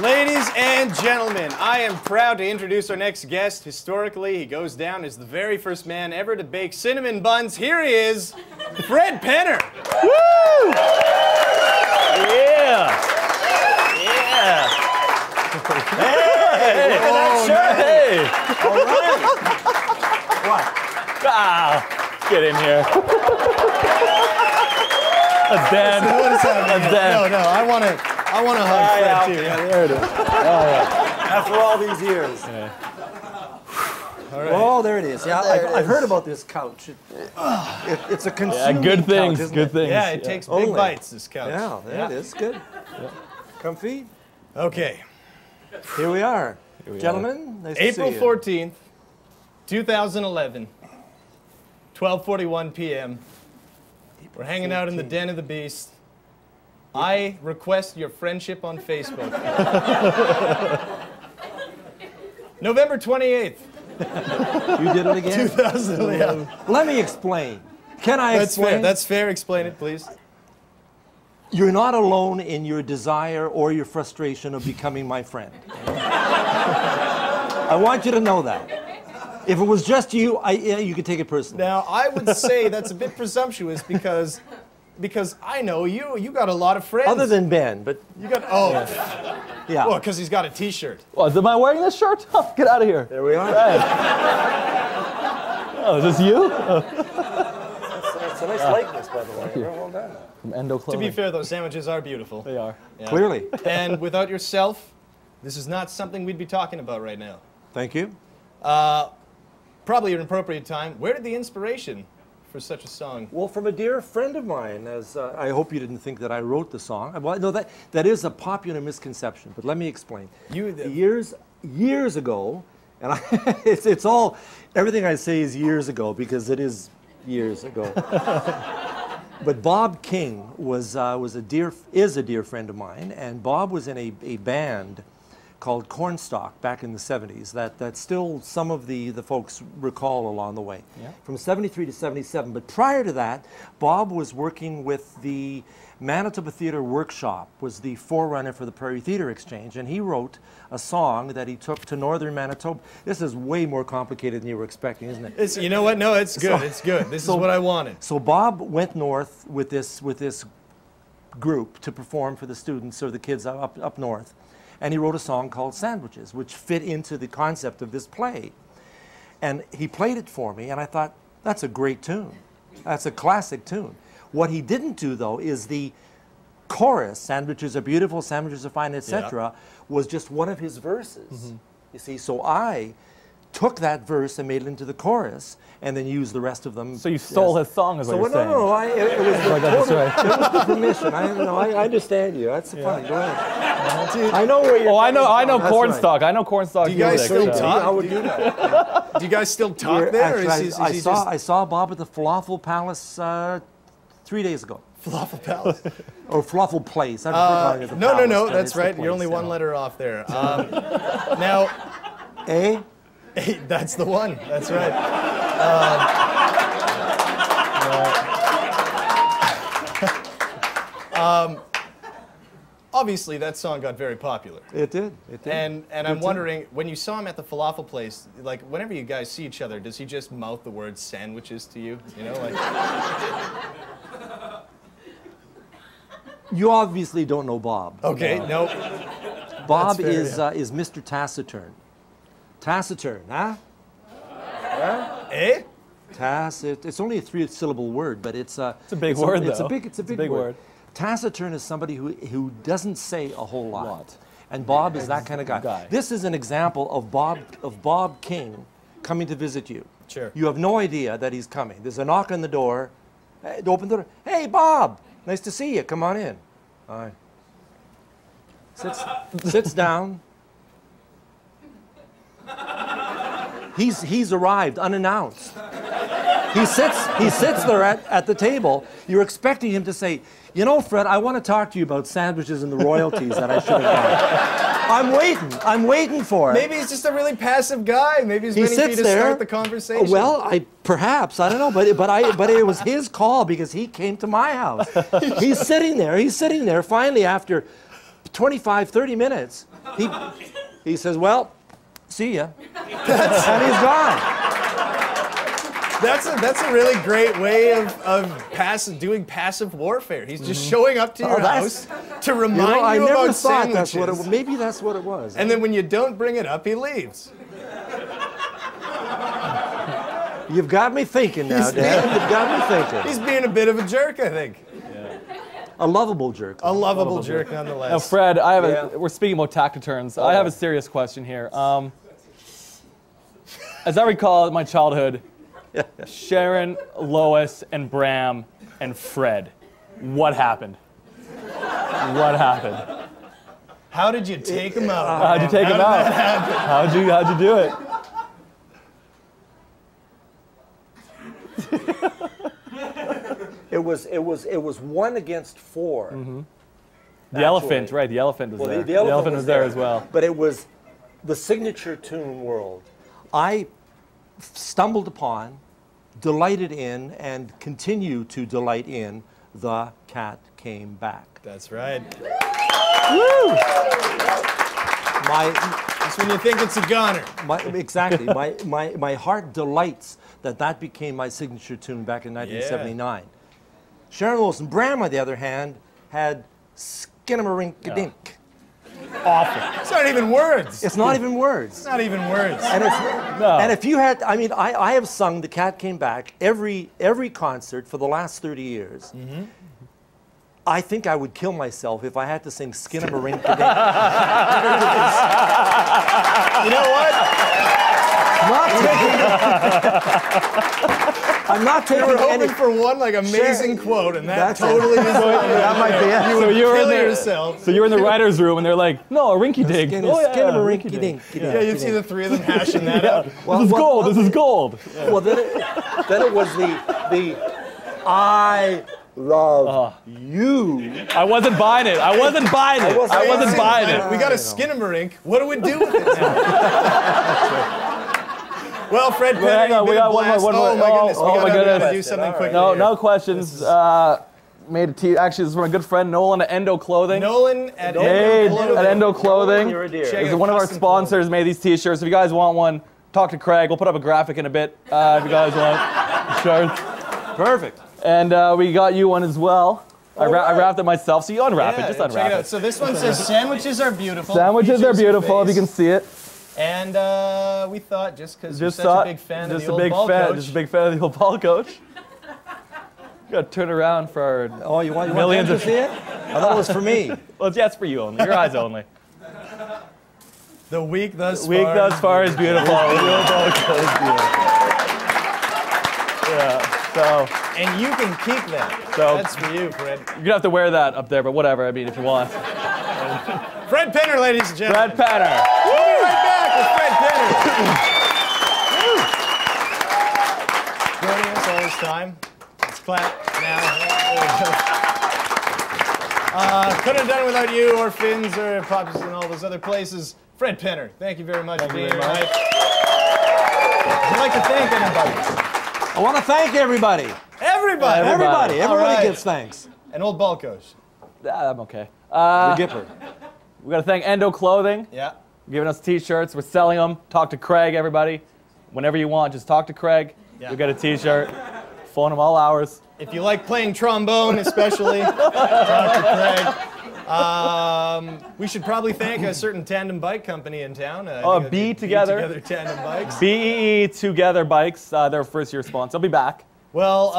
Ladies and gentlemen, I am proud to introduce our next guest. Historically, he goes down as the very first man ever to bake cinnamon buns. Here he is, Fred Penner. Woo! Yeah! Yeah! Hey! Look at that shirt! Hey! All right! What? Ah! Get in here. That's Dan. What is happening? That's Dan. No, I want to hug Fred too. Yeah, there it is. Oh, yeah. After all these years. Yeah. All right. Oh, there it is. Yeah, I've heard about this couch. It's a consuming good things. couch, isn't Good it? things. Yeah, it takes big bites, this couch. Yeah, there it is. Good. Yeah. Comfy. Okay. Here we are. Gentlemen, nice April to see you. 14th, 2011, 12:41 p.m. We're hanging out in the den of the beast. I request your friendship on Facebook. November 28th. You did it again? 2011. Let me explain. Can I That's explain? fair. That's fair. Explain it, please. You're not alone in your desire or your frustration of becoming my friend. I want you to know that. If it was just you, you could take it personally. Now, I would say that's a bit presumptuous because I know you. You got a lot of friends. Other than Ben, but you got yeah. Well, because he's got a T-shirt. What, am I wearing this shirt? Oh, get out of here. There we are. Hey. Oh, is this you? That's a nice likeness, by the way. Well done. From Endo To Clothing. be fair, those sandwiches are beautiful. They are. Yeah. Clearly. And without yourself, this is not something we'd be talking about right now. Thank you. Probably an appropriate time. Where did the inspiration for such a song? Well, from a dear friend of mine, as I hope you didn't think that I wrote the song. Well, no, that is a popular misconception, but let me explain. Years ago, and it's all, everything I say is years ago because it is years ago. But Bob King is a dear friend of mine, and Bob was in a band called Cornstalk back in the 70s that still some of the folks recall along the way. Yeah. From 73 to 77. But prior to that, Bob was working with the Manitoba Theatre Workshop, was the forerunner for the Prairie Theatre Exchange, and he wrote a song that he took to northern Manitoba. This is way more complicated than you were expecting, isn't it? You know what? No, it's good. It's good. This is what I wanted. So Bob went north with this group to perform for the students or the kids up north. And he wrote a song called Sandwiches, which fit into the concept of this play. And he played it for me, and I thought, that's a great tune. That's a classic tune. What he didn't do, though, is the chorus, sandwiches are beautiful, sandwiches are fine, etc., was just one of his verses. Mm-hmm. You see, so I took that verse and made it into the chorus, and then used the rest of them. So you stole his song, is what you're saying. No, it was the it was the permission. I understand you. That's funny. Go ahead. I know where you're. Oh, I know That's Cornstalk. Right. I know Cornstalk. Do you guys still talk? I would do that. Do you guys still talk there? Actually, I saw Bob at the Falafel Palace 3 days ago. Falafel Palace. Or Falafel Place. No. That's right. You're only one letter off there. Now. A? Hey, that's the one. That's right. Obviously, that song got very popular. It did. It did. And I'm wondering, when you saw him at the falafel place, like whenever you guys see each other, does he just mouth the word sandwiches to you? You know, like. You obviously don't know Bob. Okay. No. Bob fair, is Mr. Taciturn. Taciturn, huh? Eh? It's only a 3-syllable word, but it's a big word, though. It's a big word. Taciturn is somebody who doesn't say a whole lot. And Bob is that kind of guy. This is an example of Bob King coming to visit you. Sure. You have no idea that he's coming. There's a knock on the door. Open the door. Hey, Bob! Nice to see you. Come on in. All right. Sits down. He's arrived unannounced. He sits there at the table. You're expecting him to say, you know, Fred, I want to talk to you about sandwiches and the royalties that I should have done. I'm waiting for it. Maybe he's just a really passive guy. Maybe he's waiting for you to start the conversation. Well, perhaps, I don't know, but it was his call because he came to my house. He's sitting there. Finally, after 25, 30 minutes, he says, well, see ya. And he's gone. That's a really great way of doing passive warfare. He's just showing up to your house to remind you I about never thought sandwiches. that's what it, maybe that's what it was. And then when you don't bring it up, he leaves. You've got me thinking now, Dad. You've got me thinking. He's being a bit of a jerk, I think. A lovable jerk. A lovable jerk, nonetheless. Now, Fred, I have we're speaking about taciturns. I have a serious question here. As I recall in my childhood, Sharon, Lois, and Bram, and Fred. What happened? What happened? How did you take him out? How'd you take him out? How'd you do it? It was 1 against 4. Mm-hmm. The elephant, right? The elephant was there. The elephant was there as well. But it was the signature tune world. I stumbled upon, delighted in, and continue to delight in The Cat Came Back. That's right. Woo! That's when you think it's a goner. Exactly. My heart delights that became my signature tune back in 1979. Sharon Lois and Bram, on the other hand, had Skinnamarink-a-dink. Awful. It's not even words. It's not even words. It's not even words. And if you had, I mean, I have sung The Cat Came Back every concert for the last 30 years. Mm-hmm. I think I would kill myself if I had to sing Skinnamarink-a-dink. You know what? I'm not taking You were hoping any for one like amazing quote, and that totally is that might be it. So you were in there. Yourself. So you're in the writer's room, and they're like, "No, a rinky dink." Skinnamarink-a-dink. Yeah, you'd see the three of them hashing that out. This is gold. This is gold. Well, then it was the I love you. I wasn't buying it. I wasn't buying it. I wasn't buying it. We got a Skinnamarink. What do we do with it now? Well, Fred Penny, hang on, we got one more. Oh my goodness, we gotta do something quick. No questions. Made a tee. Actually, this is from a good friend, Nolan at Endo Clothing. Nolan at Endo Clothing. You're a dear. This is one of our sponsors. Made these T-shirts. If you guys want one, talk to Craig. We'll put up a graphic in a bit. If you guys want shirts. Perfect. And we got you one as well. I wrapped it myself, so you unwrap it. Just check unwrap it out. it. So this one says sandwiches are beautiful. Sandwiches are beautiful. If you can see it. And we thought just because you're such a big fan of the old ball coach. Just a big fan of the old ball coach. You gotta turn around for our you want millions them to see it? I thought it was for me. Well, yeah, it's for you only. Your eyes only. The week thus far is beautiful. The old ball coach is beautiful. Yeah. So. And you can keep that. So that's for you, Fred. You're gonna have to wear that up there, but whatever. I mean, if you want. Fred Penner, ladies and gentlemen. Fred Penner. We'll be right back with Fred Penner. Joining us all this time. Let's clap now. There we go. Couldn't have done it without you or Finn's or Pops and all those other places. Fred Penner, thank you very much for being here tonight. I'd like to thank anybody. I want to thank everybody. Everybody. Everybody gets thanks. An old ball coach. I'm okay. Gipper. We got to thank Endo Clothing. Yeah. Giving us T-shirts. We're selling them. Talk to Craig, everybody. Whenever you want, just talk to Craig. Yeah. You'll get a T-shirt. Phone him all hours. If you like playing trombone, especially, talk to Craig. We should probably thank a certain tandem bike company in town. Be Together. Be Together Tandem Bikes. BEE Together Bikes. Their first-year sponsor. They'll be back. Well,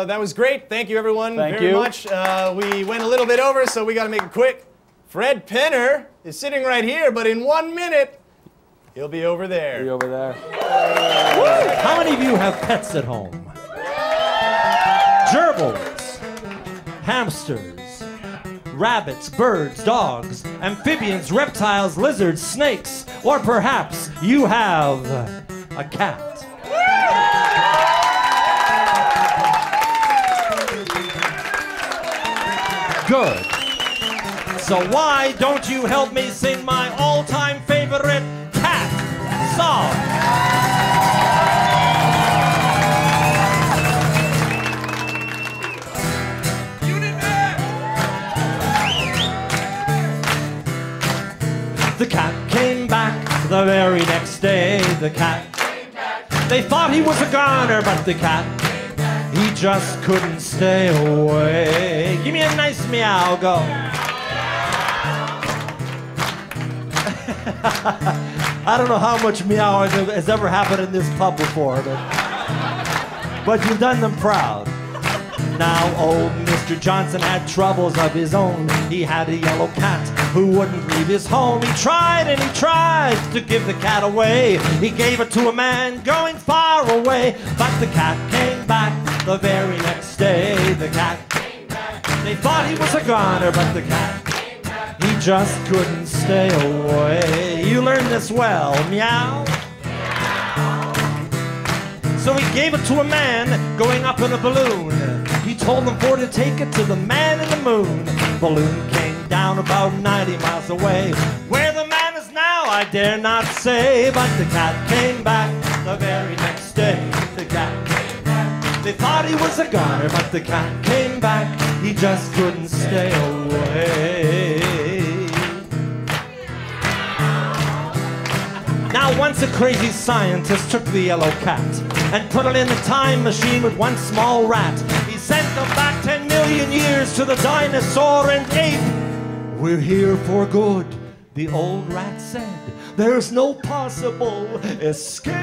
that was great. Thank you, everyone, very much. We went a little bit over, so we got to make it quick. Fred Penner is sitting right here, but in 1 minute, he'll be over there. He'll be over there. How many of you have pets at home? Gerbils, hamsters, rabbits, birds, dogs, amphibians, reptiles, lizards, snakes, or perhaps you have a cat. Good. So why don't you help me sing my all-time favorite cat song? The cat came back the very next day. The cat came back. They thought he was a goner, but the cat came back. He just couldn't stay away. Give me a nice meow, go. I don't know how much meowing has ever happened in this pub before, but you've done them proud. Now old Mr. Johnson had troubles of his own. He had a yellow cat who wouldn't leave his home. He tried and he tried to give the cat away. He gave it to a man going far away. But the cat came back the very next day. The cat came back. They thought he was a goner, but the cat came back. He just couldn't stay away. You learned this well, meow. So he gave it to a man going up in a balloon. He told him for to take it to the man in the moon. Balloon came down about 90 miles away. Where the man is now, I dare not say. But the cat came back the very next day. The cat came back. They thought he was a goner, but the cat came back. He just couldn't stay away. Now once a crazy scientist took the yellow cat and put it in a time machine with one small rat. He sent them back 10 million years to the dinosaur and ape. We're here for good, the old rat said. There's no possible escape.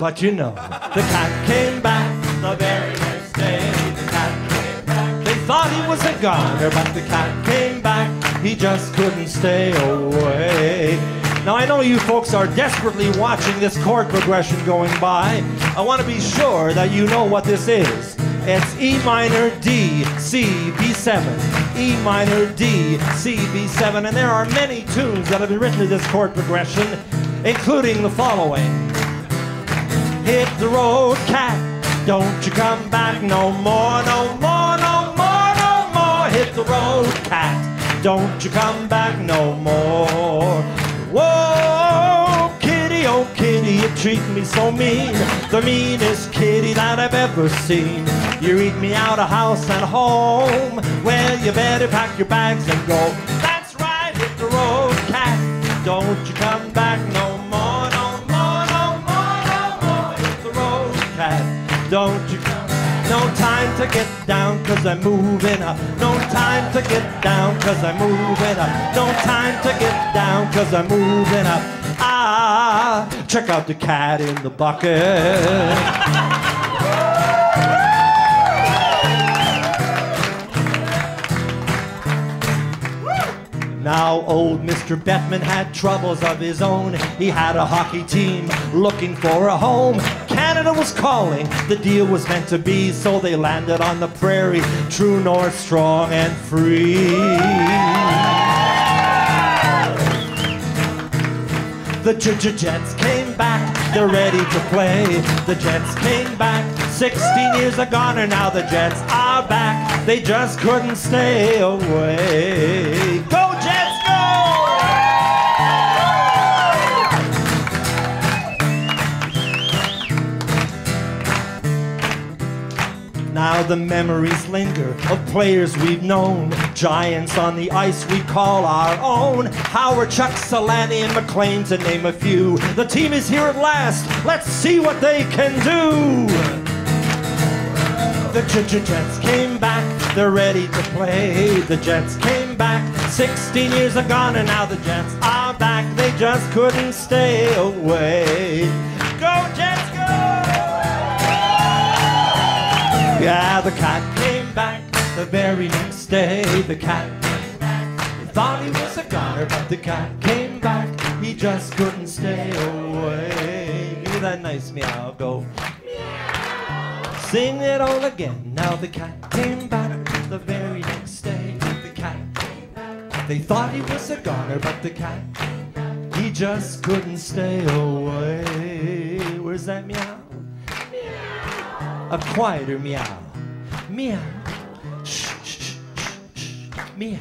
But you know, the cat came back the very next day. The cat came back. They thought he was a goner, but the cat came back. He just couldn't stay away. Now I know you folks are desperately watching this chord progression going by. I want to be sure that you know what this is. It's E minor, D, C, B7. E minor, D, C, B7. And there are many tunes that have been written to this chord progression, including the following. Hit the road, cat, don't you come back no more, no more, no more, no more. Hit the road, cat, don't you come back no more. Whoa, kitty, oh kitty, you treat me so mean. The meanest kitty that I've ever seen. You eat me out of house and home. Well, you better pack your bags and go. That's right, hit the road, cat, don't you come back no more, no more, no more, no more. Hit the road, cat, don't you come back. No time to get down, cause I'm moving up. No time to get down, cause I'm moving up. No time to get down, cause I'm moving up. Ah, check out the cat in the bucket. Now old Mr. Bettman had troubles of his own. He had a hockey team looking for a home. Canada was calling, the deal was meant to be, so they landed on the prairie, true north, strong and free. The Jets came back, they're ready to play. The Jets came back, 16 years ago, and now the Jets are back. They just couldn't stay away. Go Jets, go! Now the memories linger of players we've known, giants on the ice we call our own. Howard, Chuck, Solani, and McLean, to name a few. The team is here at last, let's see what they can do. The Jets came back, they're ready to play. The Jets came back, 16 years ago, and now the Jets are back. They just couldn't stay away. Go Jets, go! Yeah, the cat came back the very next day. The cat came back. They thought he was a goner, but the cat came back. He just couldn't stay away. Give me that nice meow, go. Meow. Sing it all again. Now the cat came back the very next day. The cat came back. They thought he was a goner, but the cat came back. He just couldn't stay away. Where's that meow? A quieter meow. Meow. Shh, shh, shh, shh. Meow.